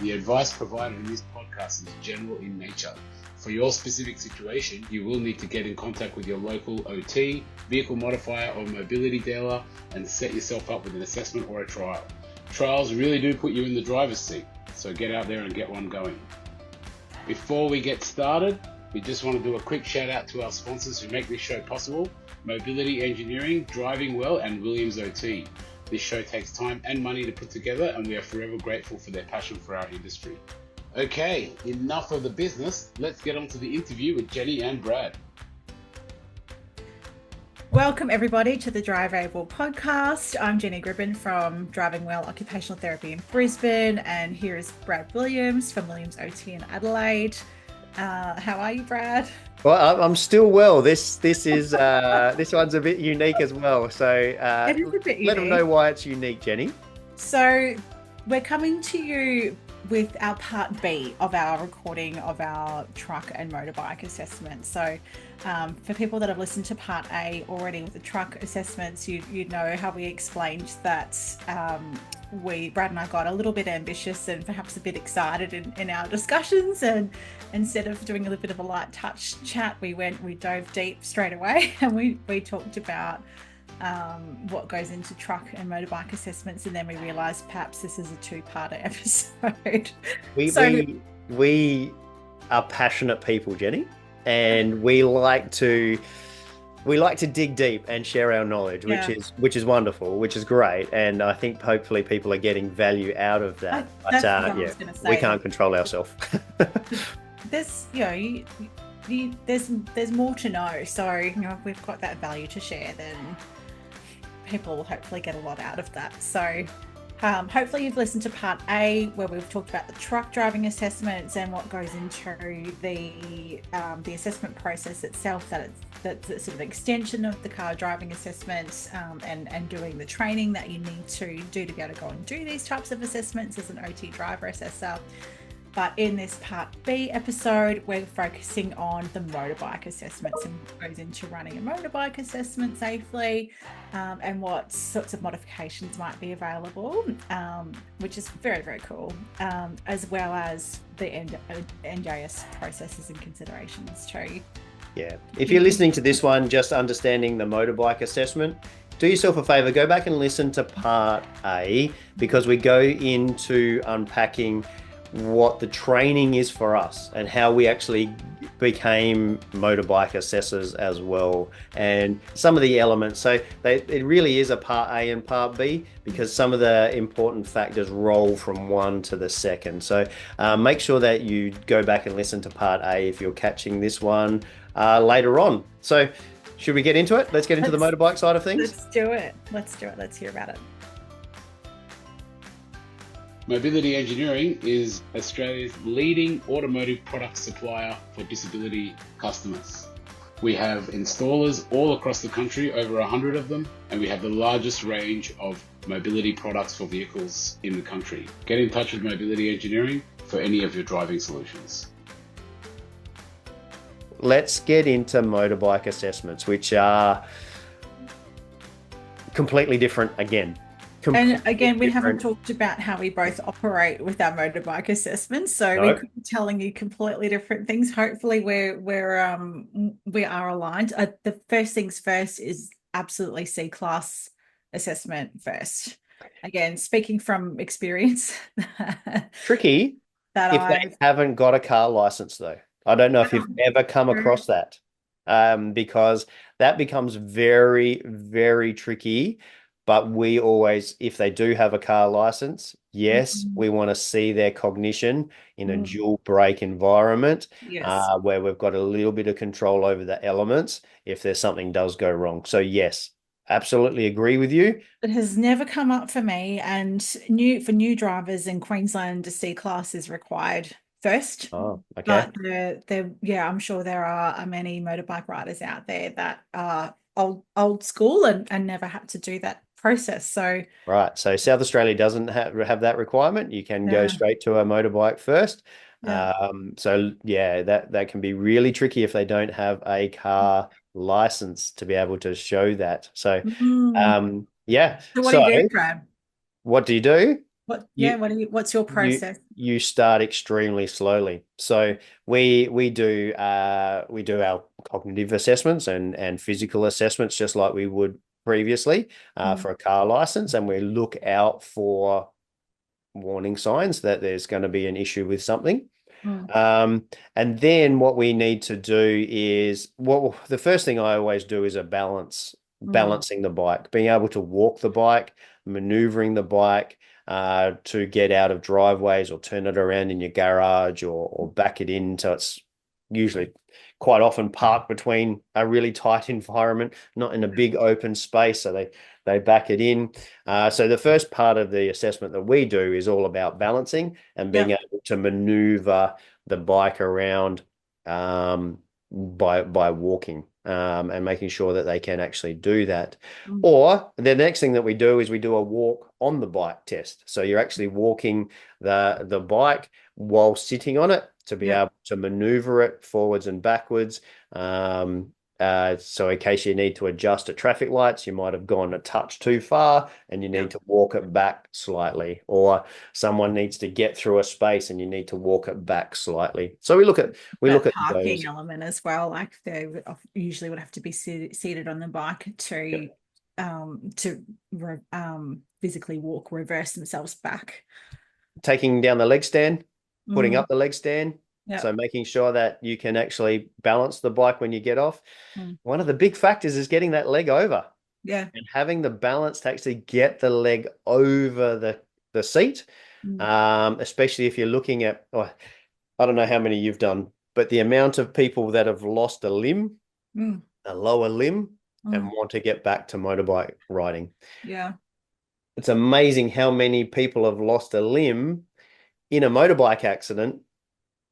The advice provided in this podcast is general in nature. For your specific situation, you will need to get in contact with your local OT, vehicle modifier or mobility dealer and set yourself up with an assessment or a trial. Trials really do put you in the driver's seat, so get out there and get one going. Before we get started, we just want to do a quick shout out to our sponsors who make this show possible: Mobility Engineering, Driving Well, and Williams OT. This show takes time and money to put together, and we are forever grateful for their passion for our industry. Okay, enough of the business. Let's get on to the interview with Jenny and Brad. Welcome everybody to the DriveAble Podcast. I'm Jenny Gribbin from Driving Well Occupational Therapy in Brisbane, and here is Brad Williams from Williams OT in Adelaide. How are you, Brad? Well, I'm still well. This is this one's a bit unique as well. So It is a bit unique. Let them know why it's unique, Jenny. So we're coming to you with our part B of our recording of our truck and motorbike assessment. So for people that have listened to part A already with the truck assessments, you know how we explained that Brad and I got a little bit ambitious and perhaps a bit excited in our discussions, and instead of doing a little bit of a light touch chat, we dove deep straight away, and we talked about what goes into truck and motorbike assessments, and then we realized perhaps this is a two-part episode. We are passionate people, Jenny, and we like to dig deep and share our knowledge, which is wonderful, which is great, and I think hopefully people are getting value out of that. We can't control ourselves. There's there's more to know, so if we've got that value to share, then people will hopefully get a lot out of that. So hopefully you've listened to part A, where we've talked about the truck driving assessments and what goes into the assessment process itself, that's a sort of extension of the car driving assessments, and doing the training that you need to do to be able to go and do these types of assessments as an OT driver assessor. But in this part B episode, we're focusing on the motorbike assessments and what goes into running a motorbike assessment safely, and what sorts of modifications might be available, which is very, very cool, as well as the NDIS processes and considerations too. Yeah, if you're listening to this one, just understanding the motorbike assessment, do yourself a favor, go back and listen to part A, because we go into unpacking what the training is for us and how we actually became motorbike assessors as well, and some of the elements. So it really is a part A and part B, because some of the important factors roll from one to the second. So make sure that you go back and listen to part A if you're catching this one later on. So should we get into it? Let's get into the motorbike side of things. Let's do it. Let's hear about it. Mobility Engineering is Australia's leading automotive product supplier for disability customers. We have installers all across the country, over 100 of them, and we have the largest range of mobility products for vehicles in the country. Get in touch with Mobility Engineering for any of your driving solutions. Let's get into motorbike assessments, which are completely different again. And again, we haven't talked about how we both operate with our motorbike assessments, so we could be telling you completely different things. Hopefully, we are aligned. The first things first is absolutely C-class assessment first. Again, speaking from experience. Tricky if they haven't got a car license, though. I don't know if you've ever come across that, because that becomes very, very tricky. But we always, if they do have a car license, yes, we want to see their cognition in a dual brake environment, where we've got a little bit of control over the elements if there's something does go wrong. So yes, absolutely agree with you. It has never come up for me, and for new drivers in Queensland, a C-class is required first. Oh, okay. But I'm sure there are many motorbike riders out there that are old school and never had to do that process. So South Australia doesn't have that requirement. You can go straight to a motorbike first. That can be really tricky if they don't have a car license to be able to show that. So So what do you do, Brad? What do you do? you What's your you process? you start extremely slowly. So we do our cognitive assessments and physical assessments just like we would previously for a car license, and we look out for warning signs that there's going to be an issue with something. Mm. And then what we need to do is the first thing I always do is Mm. balancing the bike, being able to walk the bike, maneuvering the bike to get out of driveways or turn it around in your garage or back it in. So it's usually quite often parked between a really tight environment, not in a big open space. So they back it in. So the first part of the assessment that we do is all about balancing and being Yep. able to maneuver the bike around by walking and making sure that they can actually do that. Mm. Or the next thing that we do is we do a walk on the bike test. So you're actually walking the bike while sitting on it to be Yep. able to maneuver it forwards and backwards. So in case you need to adjust at traffic lights, you might have gone a touch too far and you need Yep. to walk it back slightly, or someone needs to get through a space and you need to walk it back slightly. So we look That at parking those. element as well. Like usually would have to be seated on the bike Yep. to physically walk, reverse themselves back. Taking down the leg stand, putting Mm. up the leg stand. Yep. So making sure that you can actually balance the bike when you get off. Mm. One of the big factors is getting that leg over Yeah. and having the balance to actually get the leg over the seat. Mm. Especially if you're looking at, I don't know how many you've done, but the amount of people that have lost a limb, Mm. a lower limb, and Mm. want to get back to motorbike riding. Yeah. It's amazing how many people have lost a limb in a motorbike accident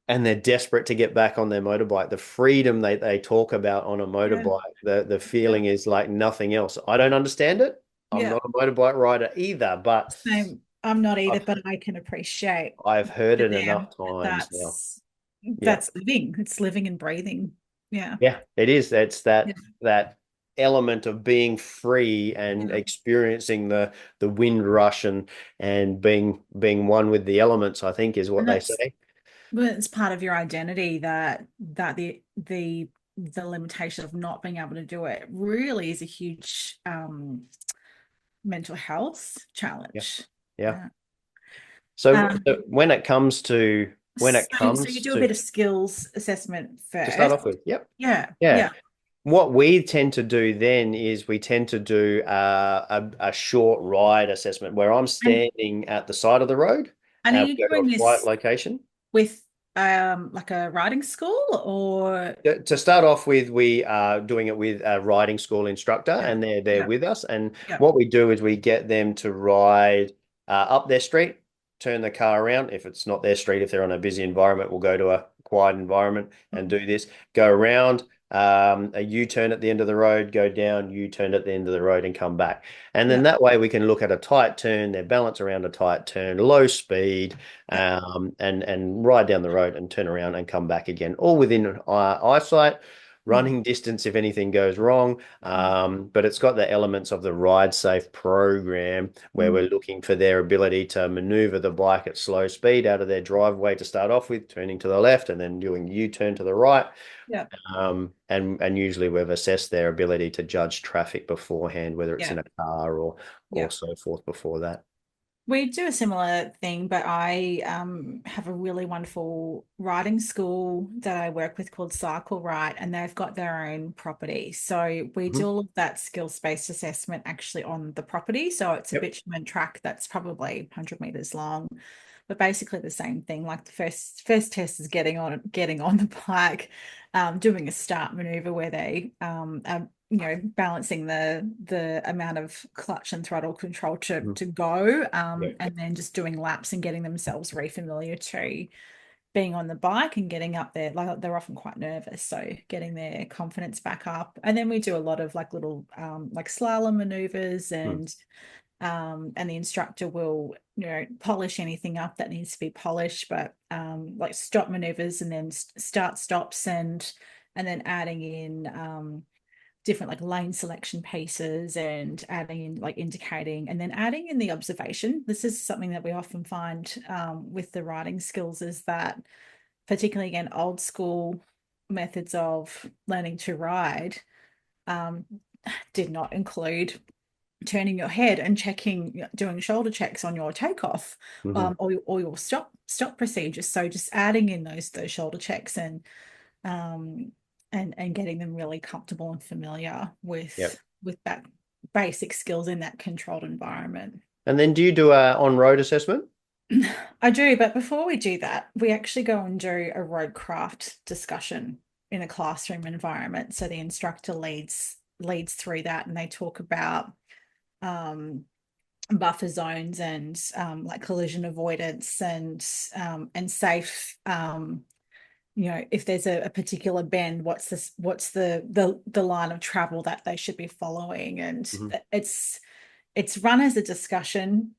and they're desperate to get back on their motorbike. The freedom they talk about on a Yeah. motorbike, the Yeah. feeling is like nothing else. I don't understand it. I'm Yeah. not a motorbike rider either, but Same. I'm not either, I've but I can appreciate I've heard for it enough them times now. that's Yeah. living. It's living and breathing. Yeah. Yeah, it is. It's Yeah. that element of being free and Yeah. experiencing the wind rush and being one with the elements, I think is what And they that's say. But it's part of your identity that the limitation of not being able to do it really is a huge mental health Yeah. challenge. Yeah. Yeah. So when it So you comes do a bit of to skills assessment start first. off with, yep. Yeah. Yeah. Yeah. What we tend to do then is we tend to do a short ride assessment where I'm And standing at the side of the road and are and you we go to doing a quiet this location. with like a riding school or To start off with, we are doing it with a riding school instructor, yeah. and they're there Yeah. with us. And Yeah. what we do is we get them to ride up their street, turn the car around. If it's not their street, if they're on a busy environment, we'll go to a quiet environment and do this. Go around, a U-turn at the end of the road, go down, U-turn at the end of the road, and come back. And then Yeah. that way we can look at a tight turn, their balance around a tight turn, low speed, Yeah. and ride down the road and turn around and come back again, all within eyesight, Mm. running distance if anything goes wrong. But it's got the elements of the Ride Safe program where Mm. we're looking for their ability to maneuver the bike at slow speed out of their driveway to start off with, turning to the left and then doing U-turn to the right. Yeah. And usually we've assessed their ability to judge traffic beforehand, whether it's Yeah. in a car or Yeah. so forth before that. We do a similar thing, but I have a really wonderful riding school that I work with called Cycle Right, and they've got their own property. So we do all of that skills-based assessment actually on the property. So it's a Yep. bitumen track that's probably 100 meters long, but basically the same thing. Like the first test is getting on the bike, doing a start maneuver where they are balancing the amount of clutch and throttle control to go, Yep. and then just doing laps and getting themselves refamiliar to being on the bike and getting up there. Like they're often quite nervous, so getting their confidence back up. And then we do a lot of like little like slalom maneuvers and the instructor will polish anything up that needs to be polished, but like stop maneuvers and then start stops and then adding in different like lane selection pieces and adding in like indicating and then adding in the observation. This is something that we often find with the riding skills, is that particularly again old school methods of learning to ride did not include turning your head and checking, doing shoulder checks on your takeoff, or your stop procedures. So just adding in those shoulder checks and getting them really comfortable and familiar Yep. with that basic skills in that controlled environment. And then do you do a on-road assessment? I do, but before we do that, we actually go and do a roadcraft discussion in a classroom environment. So the instructor leads through that, and they talk about buffer zones and like collision avoidance and safe. If there's a particular bend, what's the line of travel that they should be following, and it's run as a discussion,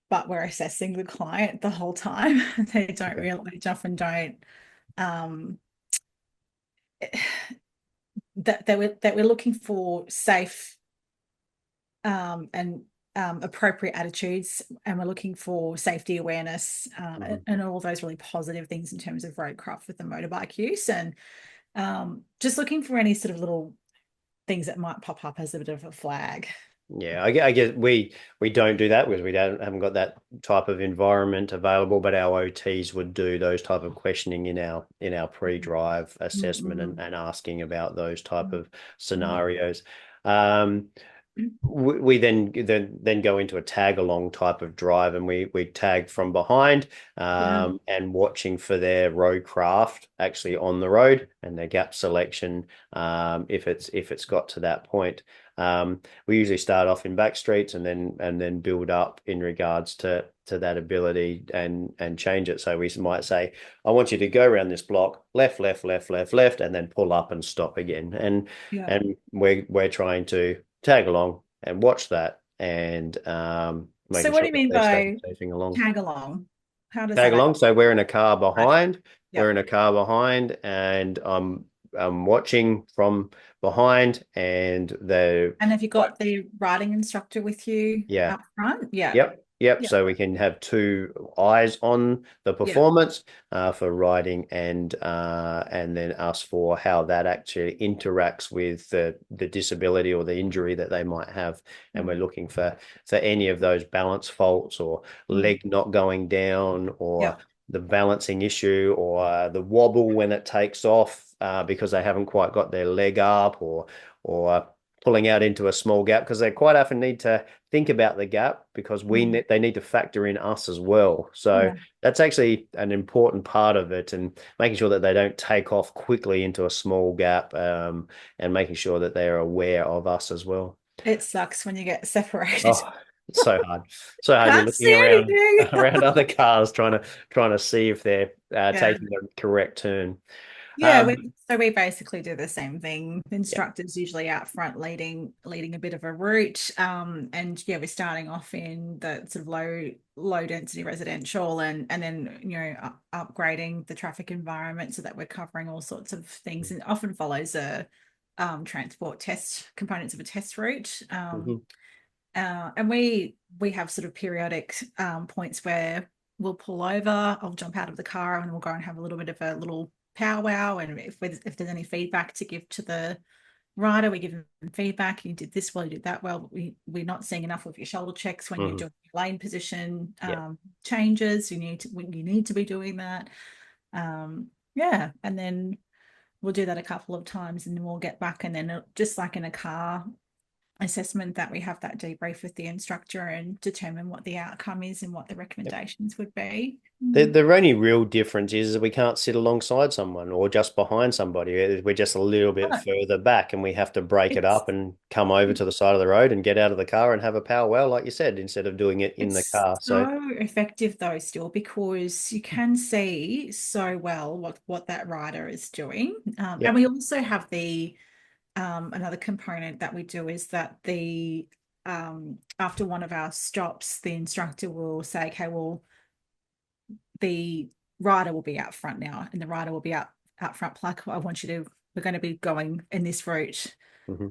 but we're assessing the client the whole time. They don't really often don't that we're looking for safe and appropriate attitudes, and we're looking for safety awareness and all those really positive things in terms of roadcraft with the motorbike use, and just looking for any sort of little things that might pop up as a bit of a flag. Yeah, I guess we don't do that because we haven't got that type of environment available, but our OTs would do those type of questioning in our pre-drive assessment and asking about those type of scenarios. We then go into a tag along type of drive, and we tag from behind and watching for their roadcraft actually on the road and their gap selection if it's got to that point. We usually start off in back streets and then build up in regards to that ability and change it. So we might say, I want you to go around this block, left, and then pull up and stop again. And we're trying to tag along and watch that and so what do you mean by tag along? How does tag that along? So we're in a car behind. Yep. We're in a car behind, and I'm watching from behind, and have you got the riding instructor with you up front? Yep. So we can have two eyes on the performance for riding and then us for how that actually interacts with the disability or the injury that they might have. And we're looking for any of those balance faults or leg not going down or the balancing issue or the wobble when it takes off because they haven't quite got their leg up or pulling out into a small gap, because they quite often need to think about the gap because they need to factor in us as well. So that's actually an important part of it, and making sure that they don't take off quickly into a small gap and making sure that they're aware of us as well. It sucks when you get separated. Oh, it's so hard. So hard. You're looking around other cars trying to see if they're taking the correct turn. We basically do the same thing. The instructor's usually out front leading a bit of a route. We're starting off in the sort of low density residential and then upgrading the traffic environment so that we're covering all sorts of things, and it often follows a transport test components of a test route. And we have sort of periodic points where we'll pull over, I'll jump out of the car and we'll go and have a little bit of a little powwow, and if there's any feedback to give to the rider, we give them feedback. You did this well, you did that well. We're not seeing enough of your shoulder checks when you're doing lane position changes. You need to be doing that. And then we'll do that a couple of times, and then we'll get back, and then just like in a car assessment, that we have that debrief with the instructor and determine what the outcome is and what the recommendations would be. The only real difference is that we can't sit alongside someone or just behind somebody. We're just a little bit further back, and we have to break it up and come over to the side of the road and get out of the car and have a powwow, like you said, instead of doing it in the car. So effective though still, because you can see so well what that rider is doing. And we also have the another component that we do is that the after one of our stops, the instructor will say, okay, well, the rider will be out front now, and the rider will be out front, like, I want you to we're going to be going in this route. Mm-hmm.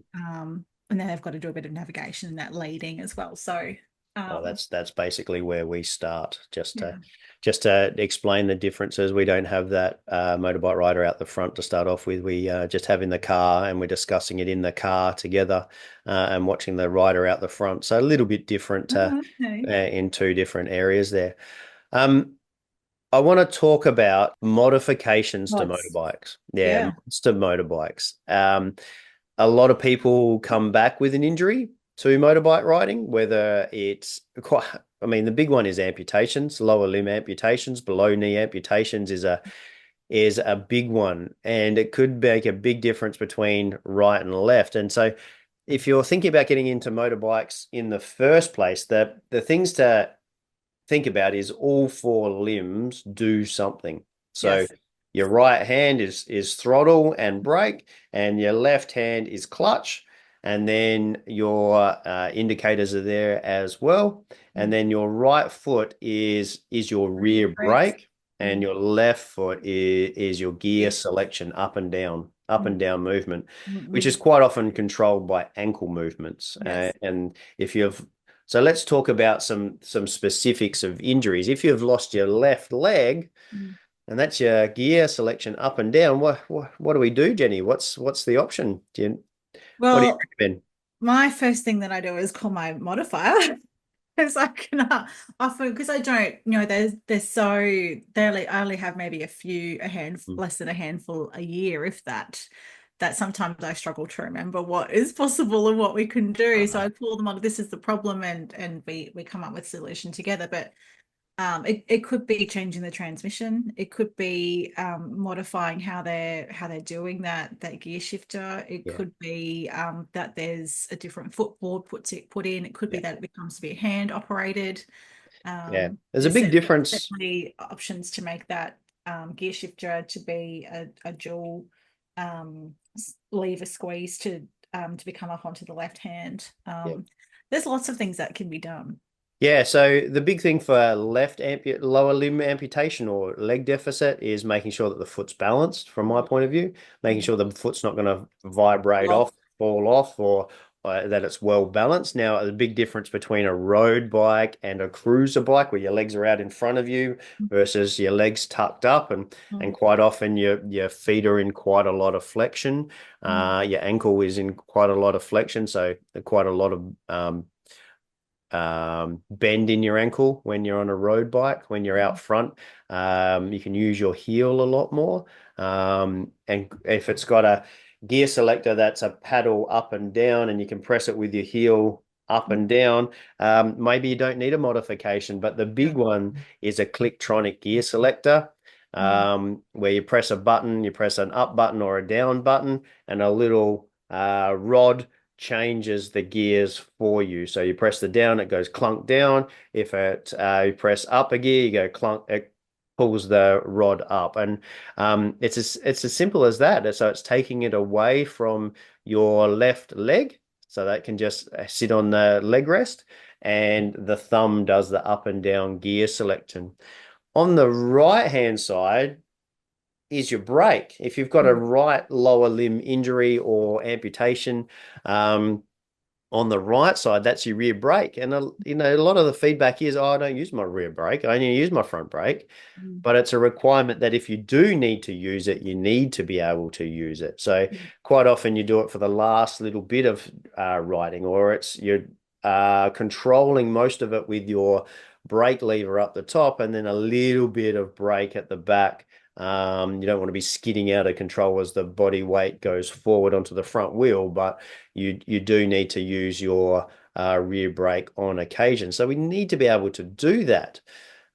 And then they've got to do a bit of navigation and that leading as well. So Oh, that's basically where we start, yeah. just to explain the differences. We don't have that motorbike rider out the front to start off with. We just have in the car, and we're discussing it in the car together, and watching the rider out the front. So a little bit different Okay. in two different areas there. Um, I want to talk about modifications to Mods. motorbikes. Yeah, Yeah. mods to motorbikes. A lot of people come back with an injury to motorbike riding, whether it's quite, I mean, the big one is amputations, lower limb amputations, below knee amputations is a big one, and it could make a big difference between right and left. And so if you're thinking about getting into motorbikes in the first place, the things to think about is all four limbs do something. So Yes. your right hand is throttle and brake, and your left hand is clutch, and then your indicators are there as well. And then your right foot is your rear Brakes. brake, and your left foot is your gear Yes. selection, up and down movement, which is With quite often controlled by ankle movements. yes. And if you've so let's talk about some specifics of injuries. If you've lost your left leg, Mm. and that's your gear selection up and down, what do we do, Jenny? What's the option? What do you Well, recommend? my first thing that I do is call my modifier because I can often because I don't, they're so I only have maybe a hand Mm. less than a handful a year, if that. That sometimes I struggle to remember what is possible and what we can do. So I call them on, this is the problem, and we come up with a solution together. But it could be changing the transmission. It could be modifying how they're doing that gear shifter. It Yeah, could be that there's a different footboard put in. It could be yeah, that it becomes to be hand operated. yeah. There's a There's big difference. certainly options to make that gear shifter to be a dual lever squeeze to become up onto the left hand. Yeah. There's lots of things that can be done. Yeah, so the big thing for lower limb amputation or leg deficit is making sure that the foot's balanced, from my point of view, making sure the foot's not going to vibrate off, fall off, or that it's well balanced. Now, the big difference between a road bike and a cruiser bike, where your legs are out in front of you versus your legs tucked up, and quite often your feet are in quite a lot of flexion, your ankle is in quite a lot of flexion, so quite a lot of bend in your ankle when you're on a road bike. When you're out front, you can use your heel a lot more. And if it's got a gear selector that's a paddle up and down, and you can press it with your heel up and down, maybe you don't need a modification. But the big one is a Clicktronic gear selector, where you press a button, you press an up button or a down button, and a little rod changes the gears for you. So you press the down, it goes clunk down. If you press up a gear, you go clunk, it pulls the rod up. And it's as simple as that. So it's taking it away from your left leg, so that can just sit on the leg rest, and the thumb does the up and down gear selection. On the right hand side is your brake. If you've got a right lower limb injury or amputation, on the right side, that's your rear brake. And a lot of the feedback is, oh, I don't use my rear brake, I only use my front brake. But it's a requirement that if you do need to use it, you need to be able to use it. So quite often you do it for the last little bit of riding, or you're controlling most of it with your brake lever up the top, and then a little bit of brake at the back. You don't want to be skidding out of control as the body weight goes forward onto the front wheel, but you do need to use your rear brake on occasion. So we need to be able to do that.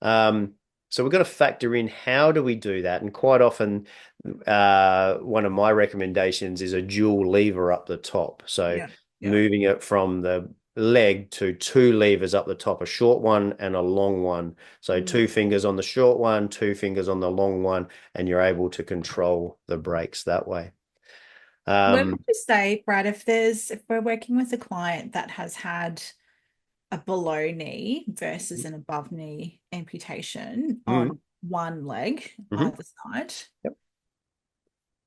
So we've got to factor in, how do we do that? And quite often, one of my recommendations is a dual lever up the top. So moving it from the leg to two levers up the top, a short one and a long one. So two fingers on the short one, two fingers on the long one, and you're able to control the brakes that way. Where would you say, Brad, if we're working with a client that has had a below knee versus an above knee amputation on one leg, either side, Yep.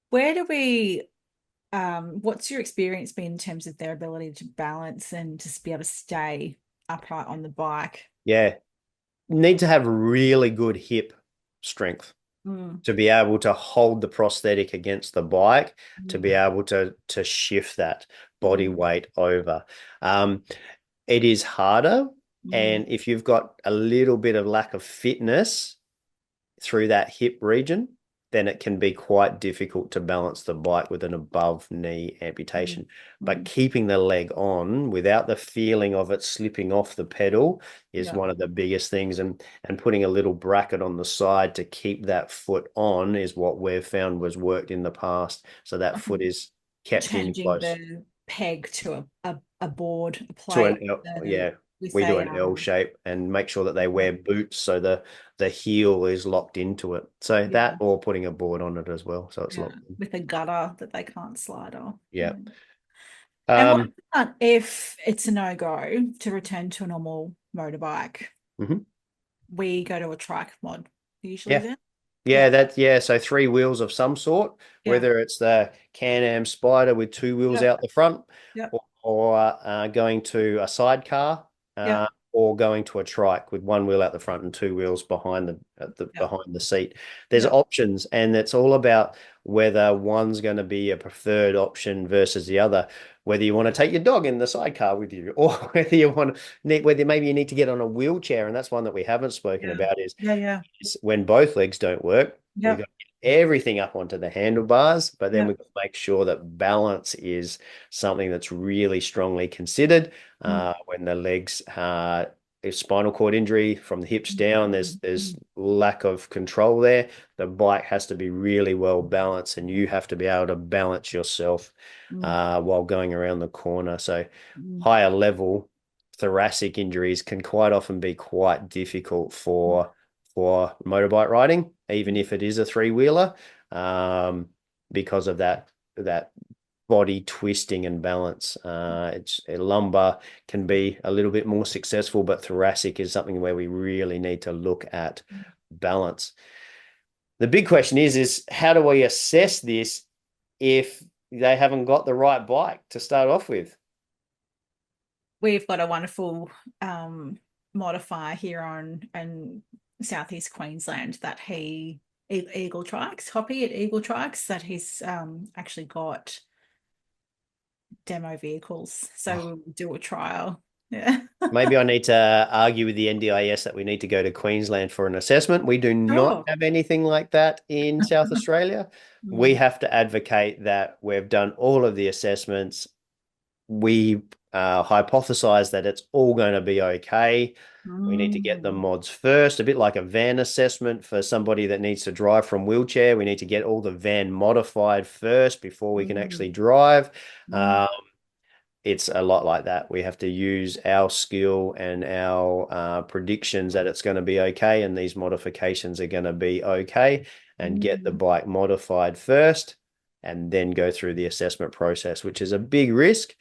Where do we what's your experience been in terms of their ability to balance and just be able to stay upright on the bike? Yeah. Need to have really good hip strength Mm, to be able to hold the prosthetic against the bike, to be mm, able to shift that body mm, weight over. Um, it is harder. mm, And if you've got a little bit of lack of fitness through that hip region, then it can be quite difficult to balance the bike with an above knee mm, amputation. But mm. keeping the leg on without the feeling of it slipping off the pedal is Yeah. one of the biggest things. And putting a little bracket on the side to keep that foot on is what we've found was worked in the past. So that foot is kept in Changing close the peg to a board, a to plate. an L, The, yeah. we We do say an L shape and make sure that they wear boots so the heel is locked into it. So yeah, that or putting a board on it as well, so it's yeah, locked in. with a gutter that they can't slide off. Yeah. And what Um, about if it's a no-go to return to a normal motorbike? mhm. We go to a trike mod usually Yeah. then. Yeah, Yeah, yeah. So three wheels of some sort, yeah, whether it's the Can-Am Spider with two wheels yeah, out the front, yeah, or going to a sidecar, yeah, or going to a trike with one wheel out the front and two wheels behind the yeah, behind the seat. There's yeah, options, and it's all about whether one's going to be a preferred option versus the other. Whether you want to take your dog in the sidecar with you, or whether maybe you need to get on a wheelchair, and that's one that we haven't spoken yeah, about is yeah, yeah, when both legs don't work, we've yeah, got to get everything up onto the handlebars, but then yeah. we've got to make sure that balance is something that's really strongly considered. Mm, When the legs, if spinal cord injury from the hips mm, down, mm, there's mm, lack of control there. The bike has to be really well balanced, and you have to be able to balance yourself mm, while going around the corner. So mm, higher level thoracic injuries can quite often be quite difficult mm, for motorbike riding, even mm, if it is a three-wheeler, um, because of that body twisting and balance. It's lumbar can be a little bit more successful, but thoracic is something where we really need to look at mm. balance. The big question is how do we assess this if they haven't got the right bike to start off with? We've got a wonderful modifier here on in southeast Queensland that Eagle Trikes, Hoppy at Eagle Trikes, that he's actually got demo vehicles. So Oh, we'll do a trial. Yeah. maybe I need to argue with the NDIS that we need to go to Queensland for an assessment. We do not Sure. have anything like that in South Australia. We Mm, have to advocate that we've done all of the assessments. We hypothesize that it's all going to be okay. We need to get the mm, mods first, a bit like a van assessment for somebody that needs to drive from wheelchair. We need to get all the van modified first before we can mm, actually drive. mm, Um, it's a lot like that. We have to use our skill and our predictions that it's going to be okay, and these modifications are going to be okay, and get the mm. bike modified first, and then go through the assessment process, which is a big risk,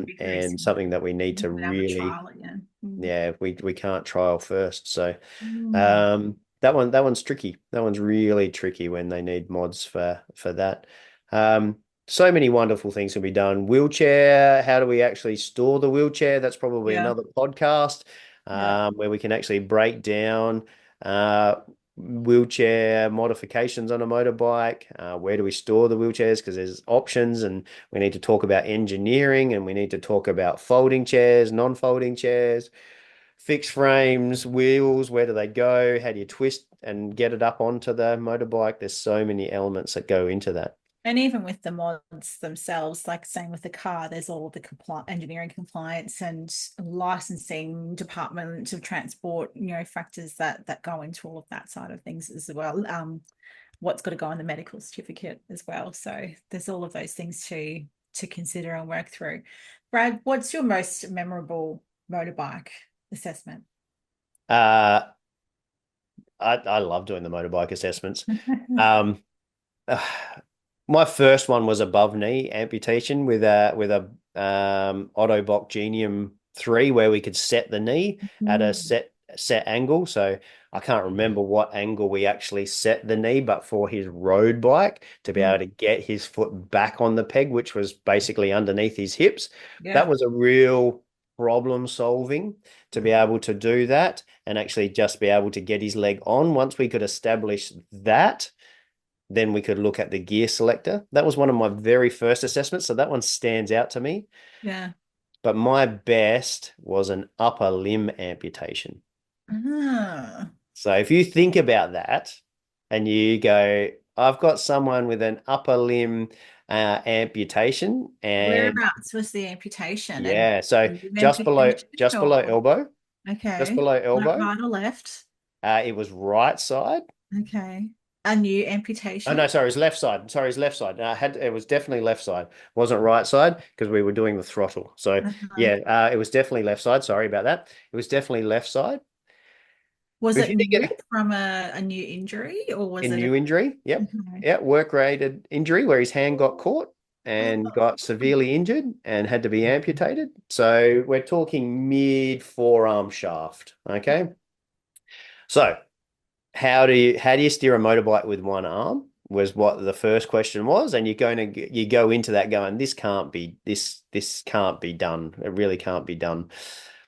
Big risk. and something that we need You to would have a really, trial again. Mm, yeah, we can't trial first. So mm. that one's tricky. That one's really tricky when they need mods for that. Um, so many wonderful things can be done. Wheelchair, how do we actually store the wheelchair? That's probably Yeah, another podcast yeah. where we can actually break down uh, wheelchair modifications on a motorbike. Where do we store the wheelchairs? Because there's options, and we need to talk about engineering, and we need to talk about folding chairs, non-folding chairs, fixed frames, wheels, where do they go? How do you twist and get it up onto the motorbike? There's so many elements that go into that. And even with the mods themselves, like same with the car, there's all of the engineering compliance and licensing department of transport, factors that go into all of that side of things as well. What's got to go in the medical certificate as well. So there's all of those things to consider and work through. Brad, what's your most memorable motorbike assessment? Uh, I love doing the motorbike assessments. Um, my first one was above knee amputation with a Autobot Genium 3, where we could set the knee at a Mm, set set angle. So I can't remember what angle we actually set the knee, but for his road bike to be able to get his foot back on the peg, which was basically underneath his hips, that Yeah. was a real problem solving to be able to do that and actually just be able to get his leg on. Once we could establish that, then we could look at the gear selector. That was one of my very first assessments. So that one stands out to me. Yeah. But my best was an upper limb amputation. Ah. So if you think about that and you go, I've got someone with an upper limb amputation, and Whereabouts was the amputation? yeah, so And just below amputation just below or elbow, just okay. below Like elbow. right or left? It was right side. Okay. A new Oh amputation? no, sorry, it was left side. Sorry, it was left side. It was definitely left side. Wasn't right side because we were doing the throttle. So Uh-huh. yeah, it was definitely left side. Sorry about that. It was definitely left side. Was But if it you did new get from a new injury or a was it new injury, yep, okay. yeah, work-related injury where his hand got caught and got severely injured and had to be amputated. So we're talking mid forearm shaft. Okay. So how do you steer a motorbike with one arm was what the first question was, and you go into that going, this can't be done. It really can't be done.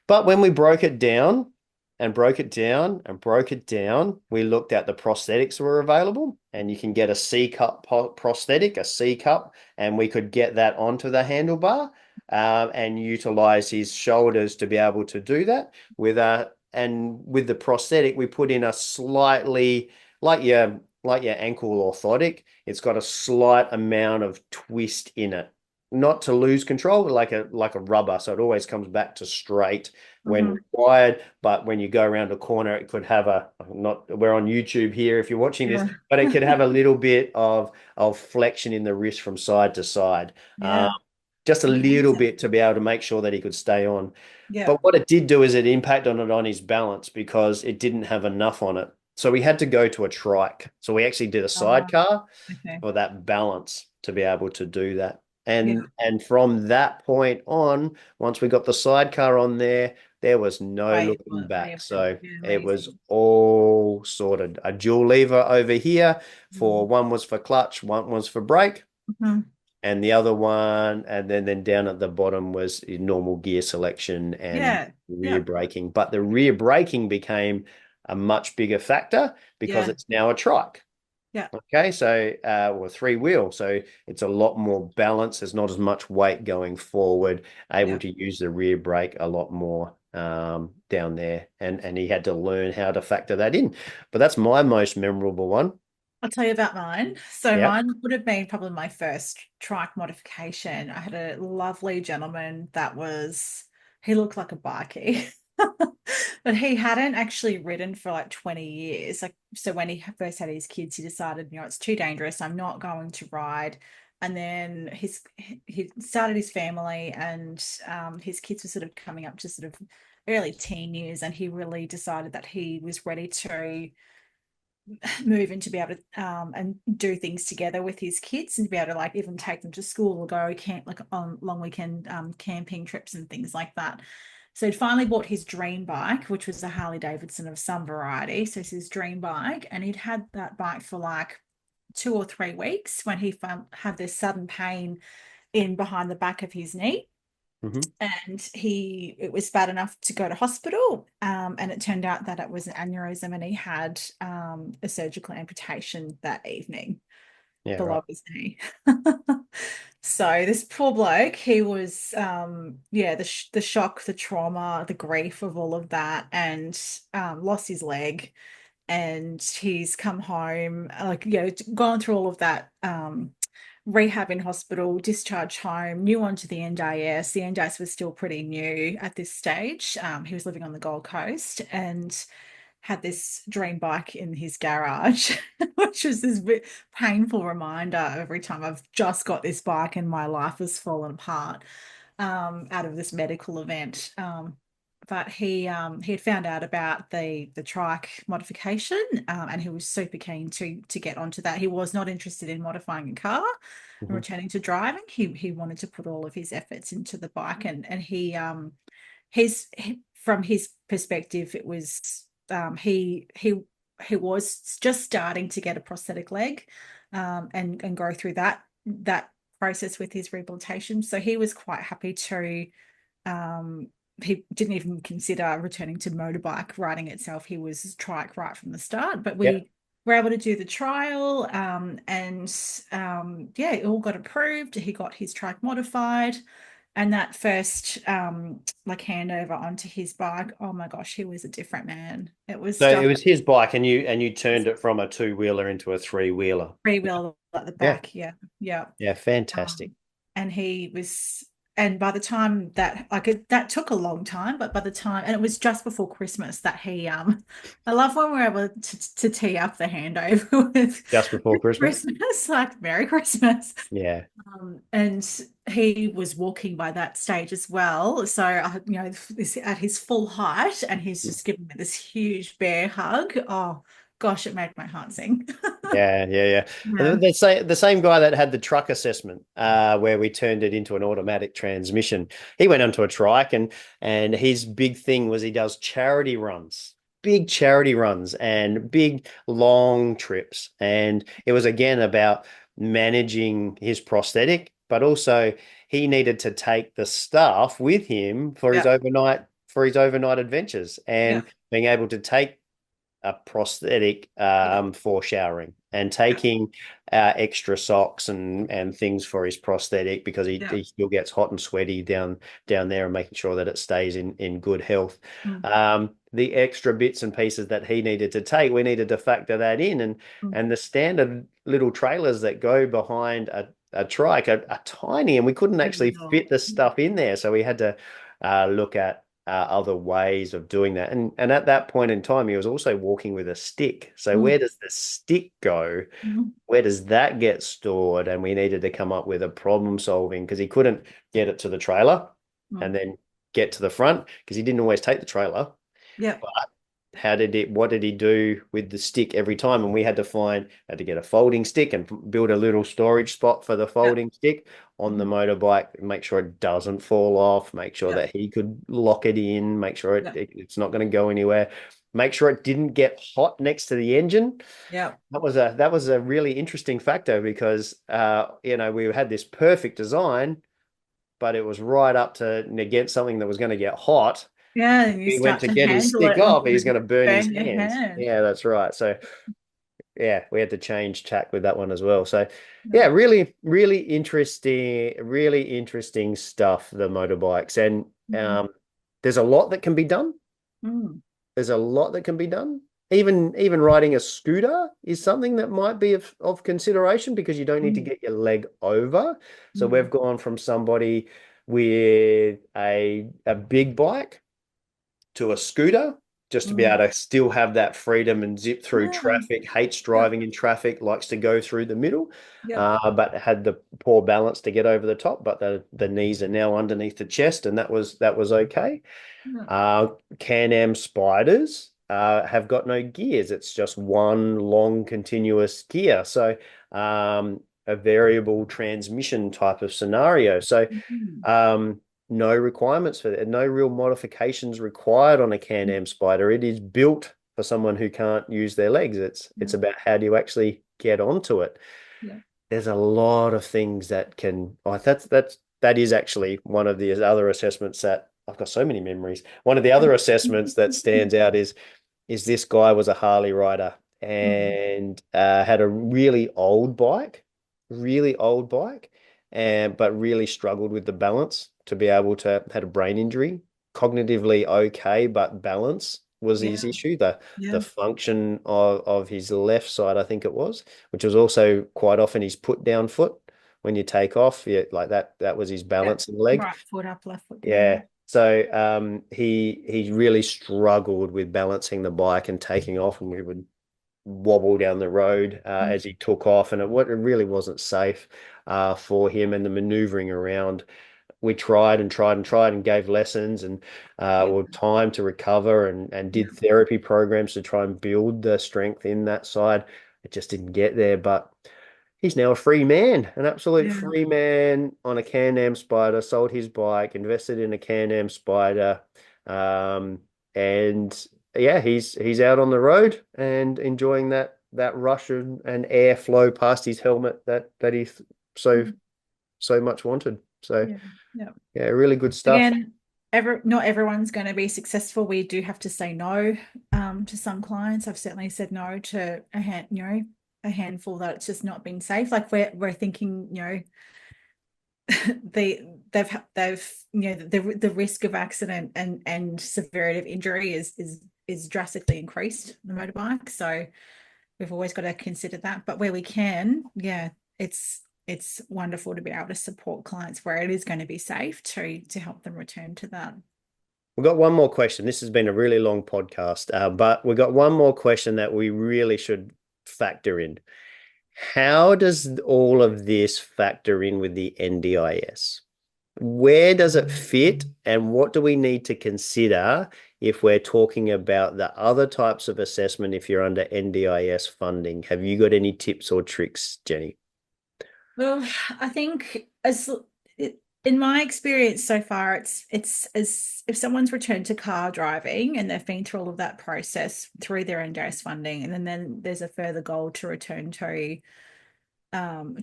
But when we broke it down and broke it down and broke it down, we looked at the prosthetics that were available, and you can get a C cup prosthetic, a C cup, and we could get that onto the handlebar and utilize his shoulders to be able to do that with the prosthetic, we put in a slightly like your ankle orthotic. It's got a slight amount of twist in it, not to lose control, but like a rubber, so it always comes back to straight when Mhm. required. But when you go around a corner, it could have a not. We're on YouTube here if you're watching this, Yeah. but it could have a little bit of flexion in the wrist from side to side. Yeah. Just a little Amazing. bit to be able to make sure that he could stay on. Yeah. But what it did do is it impacted on his balance because it didn't have enough on it. So we had to go to a trike. So we actually did a Oh, sidecar okay. for that balance to be able to do that. Yeah. And from that point on, once we got the sidecar on there was no Way looking way back. ahead. So Yeah, it was amazing. all sorted. A dual lever over here for Mm. one was for clutch, one was for brake Mhm. and the other one, and then down at the bottom was normal gear selection and Yeah. rear Yeah. braking. But the rear braking became a much bigger factor because Yeah. it's now a trike. Yeah. Okay, so or three wheel, so it's a lot more balance. There's not as much weight going forward. Able Yeah. to use the rear brake a lot more down there, and he had to learn how to factor that in. But that's my most memorable one. I'll tell you about mine. So Yeah. mine would have been probably my first trike modification. I had a lovely gentleman he looked like a bikie. But he hadn't actually ridden for like 20 years. Like, so when he first had his kids, he decided, it's too dangerous. I'm not going to ride. And then he started his family, and his kids were sort of coming up to sort of early teen years, and he really decided that he was ready to move and to be able to and do things together with his kids and to be able to like even take them to school or go camp like on long weekend camping trips and things like that. So he'd finally bought his dream bike, which was a Harley Davidson of some variety. So it's his dream bike, and he'd had that bike for like 2 or 3 weeks when he had this sudden pain in behind the back of his knee, Mm-hmm. and it was bad enough to go to hospital, and it turned out that it was an aneurysm, and he had a surgical amputation that evening Yeah, right. below his knee. So this poor bloke, he was the shock, the trauma, the grief of all of that, and lost his leg, and he's come home, like, gone through all of that, rehab in hospital, discharged home, new onto the NDIS. The NDIS was still pretty new at this stage. He was living on the Gold Coast and had this dream bike in his garage, which was this bit painful reminder every time I've just got this bike and my life has fallen apart out of this medical event. But he had found out about the trike modification, and he was super keen to get onto that. He was not interested in modifying a car and Mm-hmm. returning to driving. He wanted to put all of his efforts into the bike, and he from his perspective, it was he was just starting to get a prosthetic leg, and go through that process with his rehabilitation. So he was quite happy to. He didn't even consider returning to motorbike riding itself. He was trike right from the start. But Yep. we were able to do the trial, and yeah, it all got approved. He got his trike modified. And that first like handover onto his bike, oh my gosh, he was a different man. It was So it stuff was his bike, and you turned it from a two-wheeler into a three-wheeler. three-wheel at the Yeah. back. Yeah. Yeah. Yeah, fantastic. Um, and he was, and by the time that that took a long time, but by the time, and it was just before Christmas that he I love when we're able to tee up the handover Just before with Christmas. Christmas, like Merry Christmas. Yeah. And he was walking by that stage as well. So, this at his full height, and he's just giving me this huge bear hug. Oh gosh, it made my heart sing. Yeah, yeah, yeah. Yeah. The same guy that had the truck assessment, where we turned it into an automatic transmission. He went onto a trike, and his big thing was he does charity runs, big charity runs, and big long trips. And it was again about managing his prosthetic, but also he needed to take the staff with him for his Yeah. overnight adventures, Yeah. and being able to take a prosthetic for showering, and taking extra socks and things for his prosthetic, because Yeah. he still gets hot and sweaty down there, and making sure that it stays in good health. Mm. The extra bits and pieces that he needed to take, we needed to factor that in, Mm. and the standard little trailers that go behind a trike are tiny, and we couldn't actually fit the stuff in there, so we had to look at other ways of doing that. And at that point in time, he was also walking with a stick. So Mm. where does the stick go? Mm. Where does that get stored? And we needed to come up with a problem solving, because he couldn't get it to the trailer Mm. and then get to the front, because he didn't always take the trailer. Yeah. But what did he do with the stick every time? And we had to get a folding stick and build a little storage spot for the folding stick on the motorbike, make sure it doesn't fall off, make sure that he could lock it in, make sure it's not going to go anywhere, make sure it didn't get hot next to the engine. Yeah. That was a really interesting factor, because we had this perfect design, but it was right up to get something that was going to get hot. Yeah, and you He went start to to get his handle stick it and off, he's going to burn his your hands. hand. Yeah, that's right. So yeah, we had to change tack with that one as well. So Yeah. yeah, really, really interesting stuff, the motorbikes. And there's a lot that can be done. Mm. There's a lot that can be done. Even riding a scooter is something that might be of consideration, because you don't need to get your leg over. So we've gone from somebody with a big bike to a scooter, just to be able to still have that freedom and zip through traffic, hates driving in traffic, likes to go through the middle, but had the poor balance to get over the top. But the knees are now underneath the chest, and that was okay. Can-Am Spiders have got no gears. It's just one long continuous gear. So a variable transmission type of scenario. So no requirements for that, no real modifications required on a Can-Am Spider. It is built for someone who can't use their legs. It's about how do you actually get onto it. Yeah. There's a lot of things that can. That is actually one of the other assessments that I've got so many memories. One of the other assessments that stands out is this guy was a Harley rider, and had a really old bike, but really struggled with the balance to be able to, had a brain injury, cognitively okay, but balance was his issue. The function of his left side, I think it was, which was also quite often his put down foot. When you take off, like that was his balancing leg. Right foot up, left foot down. Yeah. So he really struggled with balancing the bike and taking off, and we would wobble down the road as he took off, and it really wasn't safe for him. And the maneuvering around, we tried and gave lessons, and time to recover, and did therapy programs to try and build the strength in that side. It just didn't get there, but he's now a free man, an absolute free man on a Can-Am Spider, sold his bike, invested in a Can-Am Spider, And yeah, he's out on the road and enjoying that rush and airflow past his helmet that he so much wanted. So Yeah. Yeah. yeah, really good stuff. Again, not everyone's going to be successful. We do have to say no to some clients. I've certainly said no to a handful that it's just not been safe. Like we're thinking, they've the risk of accident and severity of injury is drastically increased on the motorbike. So we've always got to consider that. But where we can, it's wonderful to be able to support clients where it is going to be safe to help them return to that. We've got one more question. This has been a really long podcast, but we've got one more question that we really should factor in. How does all of this factor in with the NDIS? Where does it fit, and what do we need to consider if we're talking about the other types of assessment if you're under NDIS funding? Have you got any tips or tricks, Jenny? Well, I think in my experience so far, it's as if someone's returned to car driving and they've been through all of that process through their NDIS funding, and then there's a further goal to return to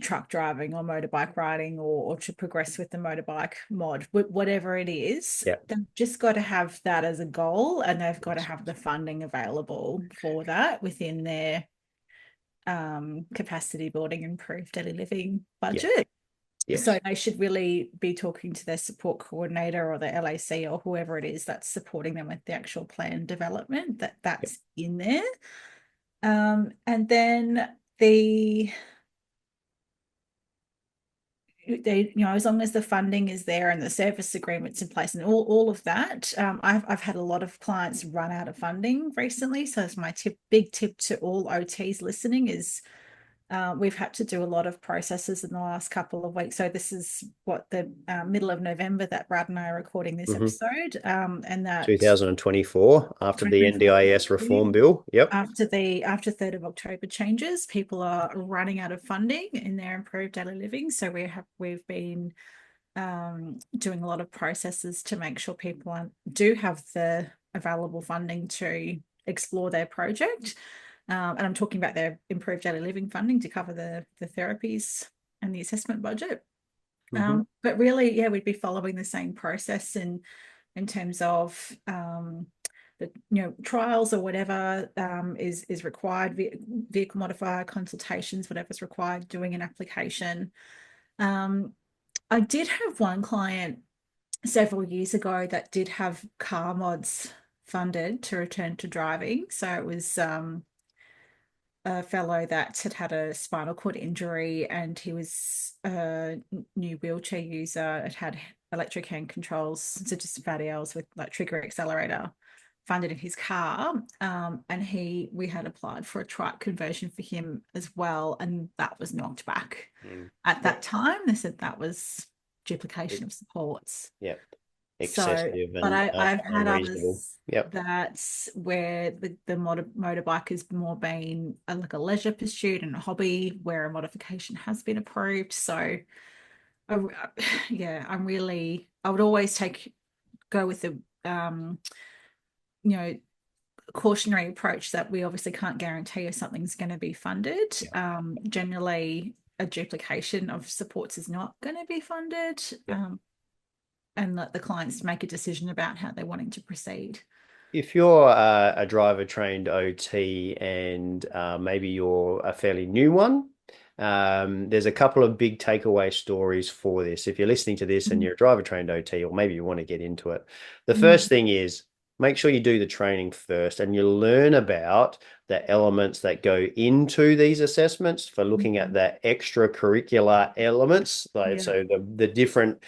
truck driving or motorbike riding or to progress with the motorbike mod, whatever it is. Yeah. They've just got to have that as a goal, and they've got to have the funding available for that within their capacity building, improved daily living budget. Yeah. Yes. So they should really be talking to their support coordinator or the LAC or whoever it is that's supporting them with the actual plan development that's in there. And then as long as the funding is there and the service agreements in place and all of that, I've had a lot of clients run out of funding recently. So it's my big tip to all OTs listening is we've had to do a lot of processes in the last couple of weeks. So this is the middle of November that Brad and I are recording this episode, and that 2024 after the NDIS reform bill. Yep. After 3rd of October changes, people are running out of funding in their improved daily living. So we've been doing a lot of processes to make sure people do have the available funding to explore their project. And I'm talking about their improved daily living funding to cover the therapies and the assessment budget. But really, we'd be following the same process in terms of the trials or whatever is required, vehicle modifier consultations, whatever's required, doing an application. I did have one client several years ago that did have car mods funded to return to driving. So it was a fellow that had a spinal cord injury, and he was a new wheelchair user. It had electric hand controls, so just VADLs with like trigger accelerator funded in his car. And we had applied for a trike conversion for him as well, and that was knocked back. At that time, they said that was duplication of supports. Yep. Excessive. So, but I've had others Yep. that's where the motorbike has more been like a leisure pursuit and a hobby where a modification has been approved. So I would always go with the cautionary approach that we obviously can't guarantee if something's going to be funded. Generally a duplication of supports is not going to be funded. And let the clients make a decision about how they're wanting to proceed. If you're a driver trained OT and maybe you're a fairly new one, there's a couple of big takeaway stories for this. If you're listening to this and you're a driver trained OT, or maybe you want to get into it, the first thing is make sure you do the training first and you learn about the elements that go into these assessments for looking at the extracurricular elements. So the different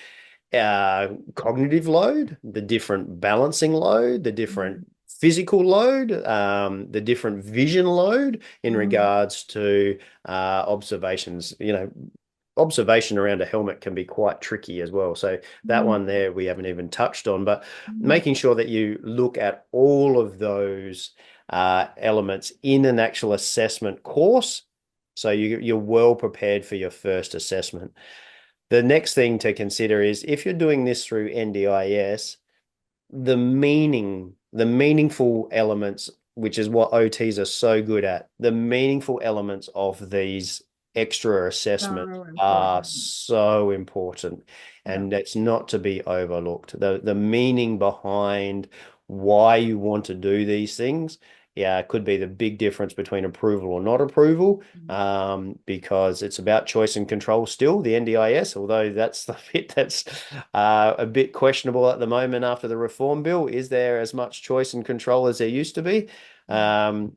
cognitive load, the different balancing load, the different physical load, the different vision load in regards to observations. Observation around a helmet can be quite tricky as well. So that one there we haven't even touched on, but making sure that you look at all of those elements in an actual assessment course, so you're well prepared for your first assessment. The next thing to consider is if you're doing this through NDIS, the meaningful elements, which is what OTs are so good at, the meaningful elements of these extra assessments So are important. so important, Yeah. and it's not to be overlooked. The meaning behind why you want to do these things, yeah, it could be the big difference between approval or not approval, because it's about choice and control still, the NDIS, although that's the bit that's a bit questionable at the moment after the reform bill. Is there as much choice and control as there used to be? Um,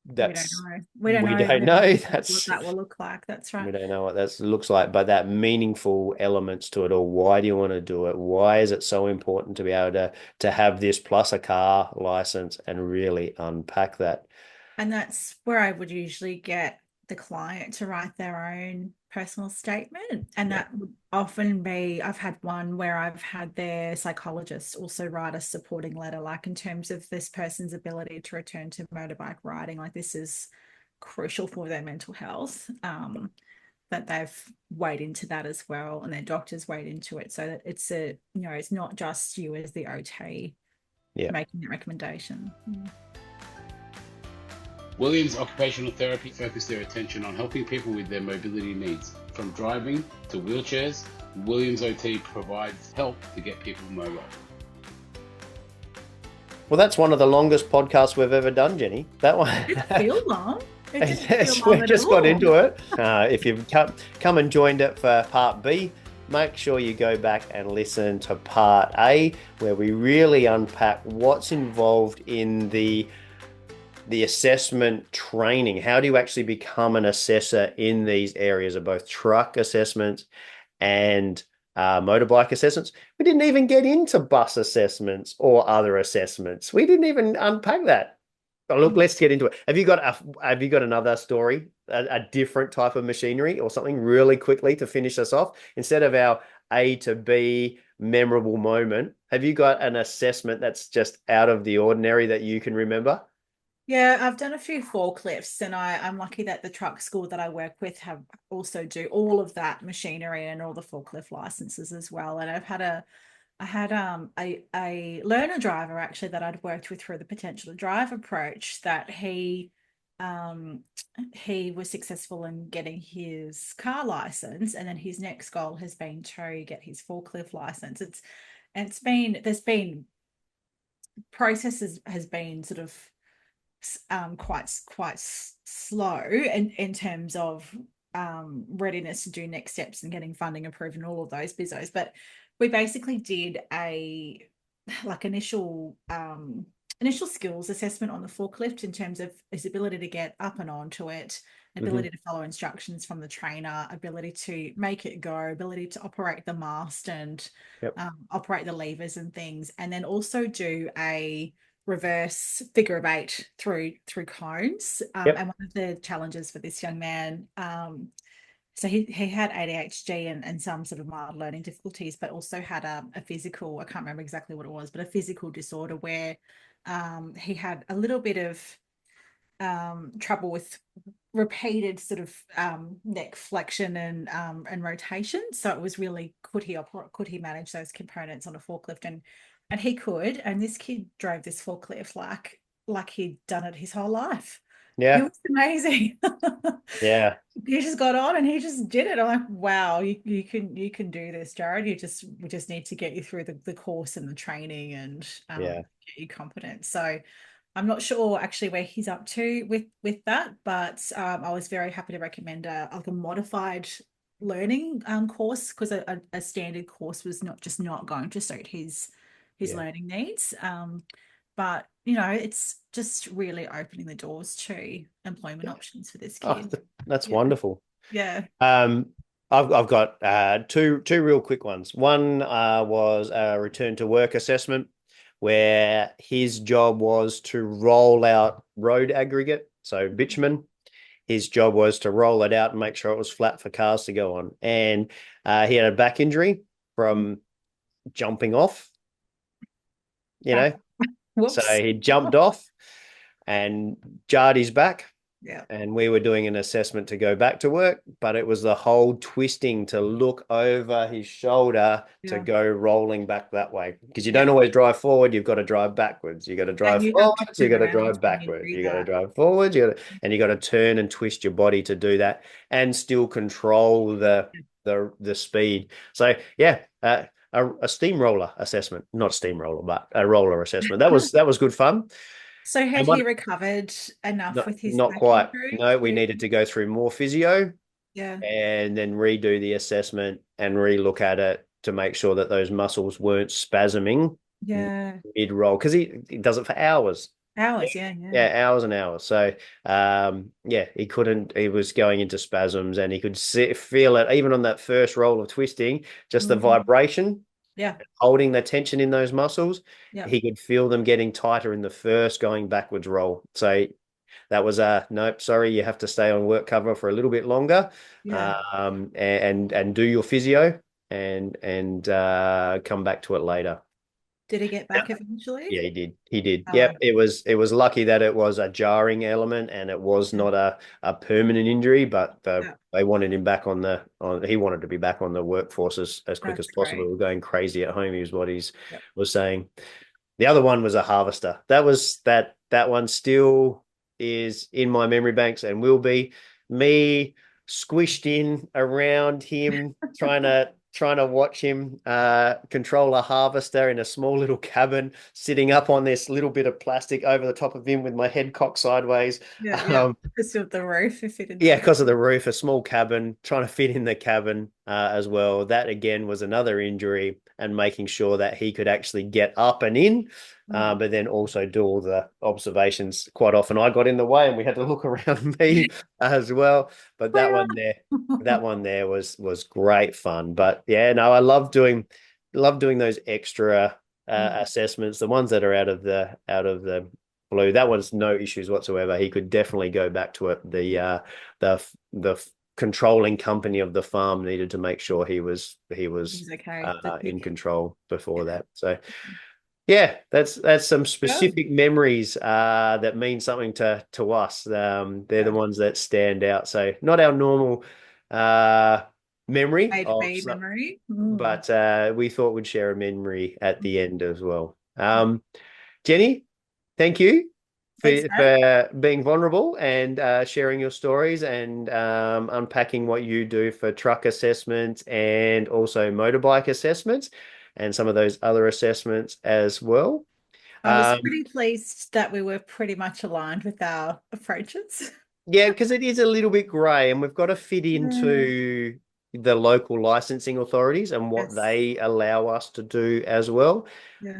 We don't that's know. we don't We don't know. know what That's that will look like. That's right. we don't know what that looks like, but that meaningful elements to it all. Why do you want to do it? Why is it so important to be able to have this plus a car license and really unpack that? And that's where I would usually get the client to write their own personal statement. And Yeah. that would often be, I've had one where I've had their psychologist also write a supporting letter, like in terms of this person's ability to return to motorbike riding. Like this is crucial for their mental health. That they've weighed into that as well, and their doctors weighed into it, so that it's it's not just you as the OT Yeah. making that recommendation. Williams Occupational Therapy focus their attention on helping people with their mobility needs. From driving to wheelchairs, Williams OT provides help to get people mobile. Well, that's one of the longest podcasts we've ever done, Jenny. That one. It didn't feel long. It didn't Yes, feel long we at just got all. into it. If you've come and joined it for part B, make sure you go back and listen to part A, where we really unpack what's involved in the assessment training. How do you actually become an assessor in these areas of both truck assessments and motorbike assessments? We didn't even get into bus assessments or other assessments. We didn't even unpack that. Oh, look, let's get into it. Have you got another story, a different type of machinery or something really quickly to finish us off? Instead of our A to B memorable moment, have you got an assessment that's just out of the ordinary that you can remember? Yeah, I've done a few forklifts, and I'm lucky that the truck school that I work with have also do all of that machinery and all the forklift licenses as well. And I had a learner driver actually that I'd worked with through the potential to drive approach, that he was successful in getting his car license, and then his next goal has been to get his forklift license. It's been there's been processes has been sort of quite slow in terms of readiness to do next steps and getting funding approved and all of those bizzos. But we basically did a like initial skills assessment on the forklift in terms of his ability to get up and onto it, ability to follow instructions from the trainer, ability to make it go, ability to operate the mast and Yep. operate the levers and things, and then also do a reverse figure of eight through cones. Yep. And one of the challenges for this young man, so he had ADHD and some sort of mild learning difficulties, but also had a physical, I can't remember exactly what it was, but a physical disorder where he had a little bit of trouble with repeated sort of neck flexion and rotation. So it was really, could he manage those components on a forklift, and he could. And this kid drove this forklift like he'd done it his whole life. It Yeah. was amazing. Yeah. He just got on and he just did it. I'm like, wow, you can do this, Jared. We just need to get you through the course and the training and Yeah. get you competent. So I'm not sure actually where he's up to with that, but I was very happy to recommend a modified learning course, because a standard course was not going to suit his Yeah. learning needs. But it's just really opening the doors to employment options for this Oh, kid. that's Yeah. wonderful. Yeah. I've got two real quick ones. One was a return to work assessment, where his job was to roll out road aggregate, so bitumen. His job was to roll it out and make sure it was flat for cars to go on. And he had a back injury from jumping off, you know. So Whoops. he jumped off and jarred his back. Yeah. And we were doing an assessment to go back to work, but it was the whole twisting to look over his shoulder to go rolling back that way. Because you don't always drive forward, you've got to drive backwards. You got to drive forwards, you got to drive backwards. You got to drive forwards, and you got to turn and twist your body to do that and still control the speed. So yeah, a steamroller assessment, not a steamroller, but a roller assessment. That was good fun. So had he recovered enough with his not back quite. injury? No, we needed to go through more physio. Yeah. And then redo the assessment and relook at it to make sure that those muscles weren't spasming mid-roll, because he does it for hours. Hours, yeah, hours and hours. So he was going into spasms, and he could feel it even on that first roll of twisting, just the vibration, holding the tension in those muscles. He could feel them getting tighter in the first going backwards roll. So that was nope, sorry, you have to stay on work cover for a little bit longer, and do your physio and come back to it later. Did he get back eventually? Yeah, he did. Yep, it was lucky that it was a jarring element and it was not a permanent injury, but they wanted him back he wanted to be back on the workforce as quick as possible. We were going crazy at home, is what he was saying. The other one was a harvester. That one still is in my memory banks and will be. Me squished in around him, trying to watch him control a harvester in a small little cabin, sitting up on this little bit of plastic over the top of him with my head cocked sideways. Because of the roof. Because of the roof, a small cabin, trying to fit in the cabin as well. That again was another injury, and making sure that he could actually get up and in, but then also do all the observations. Quite often I got in the way and we had to look around me as well. But that one there was great fun. But yeah, no, I love doing those extra assessments, the ones that are out of the blue. That one's no issues whatsoever. He could definitely go back to it. The controlling company of the farm needed to make sure he was okay, in control before that. So yeah, that's some specific memories that mean something to us. They're the ones that stand out. So not our normal memory, but we thought we'd share a memory at the end as well. Jenny, thank you for being vulnerable and sharing your stories and unpacking what you do for truck assessments and also motorbike assessments and some of those other assessments as well. I was pretty pleased that we were pretty much aligned with our approaches. Yeah, because it is a little bit grey and we've got to fit into the local licensing authorities and what they allow us to do as well.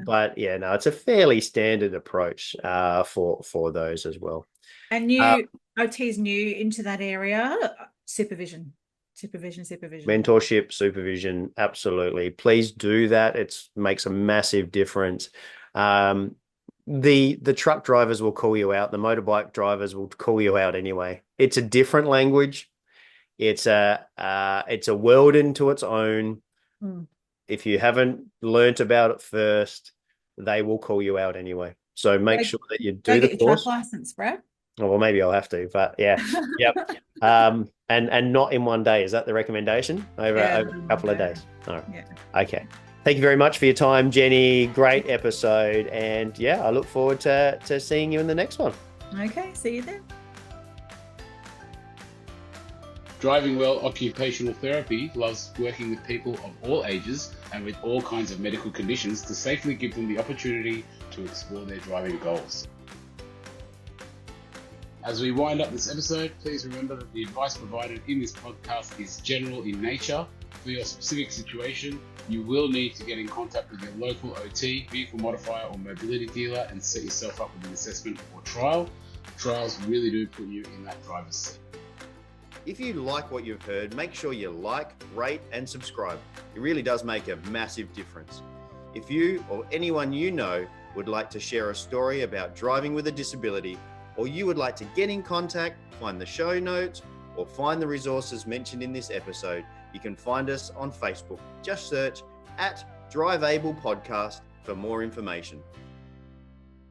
But yeah, no, it's a fairly standard approach for those as well. And new OTs new into that area, supervision, mentorship, supervision, absolutely. Please do that. It makes a massive difference. The truck drivers will call you out. The motorbike drivers will call you out anyway. It's a different language. It's a world into its own. If you haven't learnt about it first, they will call you out anyway. So make sure that you do the course. Truck license, Brad. Oh, well, maybe I'll have to, but yeah, yep. And not in one day. Is that the recommendation? Over a couple of days. All right. Yeah. Okay. Thank you very much for your time, Jenny. Great episode, and yeah, I look forward to seeing you in the next one. Okay, see you then. Driving Well Occupational Therapy loves working with people of all ages and with all kinds of medical conditions to safely give them the opportunity to explore their driving goals. As we wind up this episode, please remember that the advice provided in this podcast is general in nature. For your specific situation, you will need to get in contact with your local OT, vehicle modifier or mobility dealer and set yourself up with an assessment or trial. Trials really do put you in that driver's seat. If you like what you've heard, make sure you like, rate, and subscribe. It really does make a massive difference. If you or anyone you know would like to share a story about driving with a disability, or you would like to get in contact, find the show notes, or find the resources mentioned in this episode, you can find us on Facebook. Just search @DriveAble Podcast for more information.